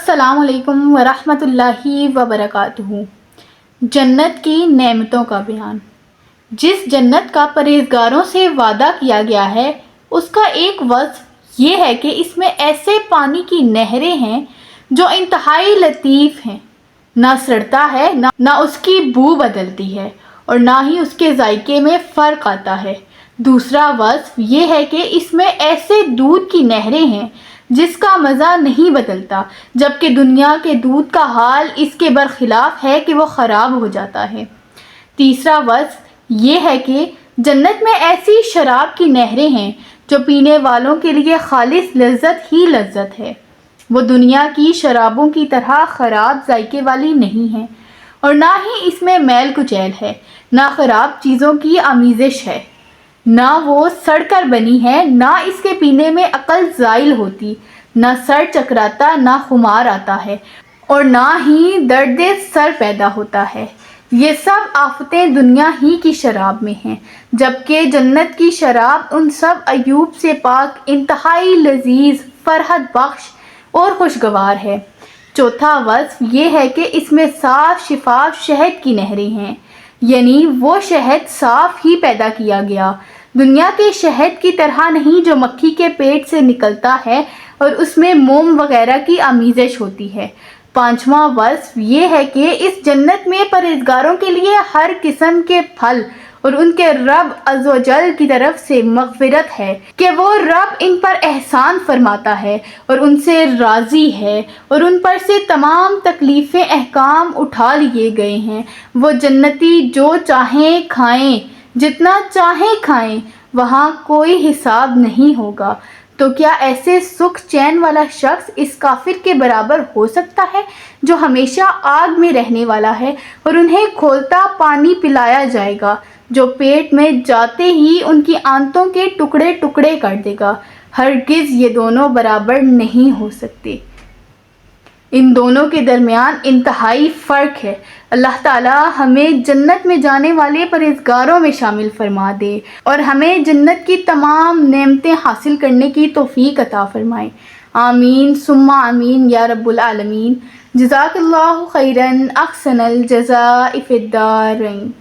السلام علیکم ورحمۃ اللہ وبرکاتہ۔ جنت کی نعمتوں کا بیان۔ جس جنت کا پرہیزگاروں سے وعدہ کیا گیا ہے اس کا ایک وصف یہ ہے کہ اس میں ایسے پانی کی نہریں ہیں جو انتہائی لطیف ہیں، نہ سڑتا ہے نہ اس کی بو بدلتی ہے اور نہ ہی اس کے ذائقے میں فرق آتا ہے۔ دوسرا وصف یہ ہے کہ اس میں ایسے دودھ کی نہریں ہیں جس کا مزہ نہیں بدلتا، جبکہ دنیا کے دودھ کا حال اس کے برخلاف ہے کہ وہ خراب ہو جاتا ہے۔ تیسرا وصف یہ ہے کہ جنت میں ایسی شراب کی نہریں ہیں جو پینے والوں کے لیے خالص لذت ہی لذت ہے۔ وہ دنیا کی شرابوں کی طرح خراب ذائقے والی نہیں ہیں اور نہ ہی اس میں میل کچیل ہے، نہ خراب چیزوں کی آمیزش ہے، نہ وہ سڑ کر بنی ہے، نہ اس کے پینے میں عقل زائل ہوتی، نہ سر چکراتا، نہ خمار آتا ہے اور نہ ہی درد سر پیدا ہوتا ہے۔ یہ سب آفتیں دنیا ہی کی شراب میں ہیں، جبکہ جنت کی شراب ان سب عیوب سے پاک، انتہائی لذیذ، فرحت بخش اور خوشگوار ہے۔ چوتھا وصف یہ ہے کہ اس میں صاف شفاف شہد کی نہریں ہیں، یعنی وہ شہد صاف ہی پیدا کیا گیا، دنیا کے شہد کی طرح نہیں جو مکھی کے پیٹ سے نکلتا ہے اور اس میں موم وغیرہ کی آمیزش ہوتی ہے۔ پانچواں وصف یہ ہے کہ اس جنت میں پرہیزگاروں کے لیے ہر قسم کے پھل اور ان کے رب عز و جل کی طرف سے مغفرت ہے کہ وہ رب ان پر احسان فرماتا ہے اور ان سے راضی ہے اور ان پر سے تمام تکلیفیں احکام اٹھا لیے گئے ہیں۔ وہ جنتی جو چاہیں کھائیں، جتنا چاہیں کھائیں، وہاں کوئی حساب نہیں ہوگا۔ تو کیا ایسے سکھ چین والا شخص اس کافر کے برابر ہو سکتا ہے جو ہمیشہ آگ میں رہنے والا ہے اور انہیں کھولتا پانی پلایا جائے گا جو پیٹ میں جاتے ہی ان کی آنتوں کے ٹکڑے ٹکڑے کر دے گا؟ ہرگز یہ دونوں برابر نہیں ہو سکتے۔ ان دونوں کے درمیان انتہائی فرق ہے۔ اللہ تعالیٰ ہمیں جنت میں جانے والے پرہیزگاروں میں شامل فرما دے اور ہمیں جنت کی تمام نعمتیں حاصل کرنے کی توفیق عطا فرمائے۔ آمین ثم آمین یا رب العالمین۔ جزاک اللہ خیراً، احسن الجزاء فی الدارین۔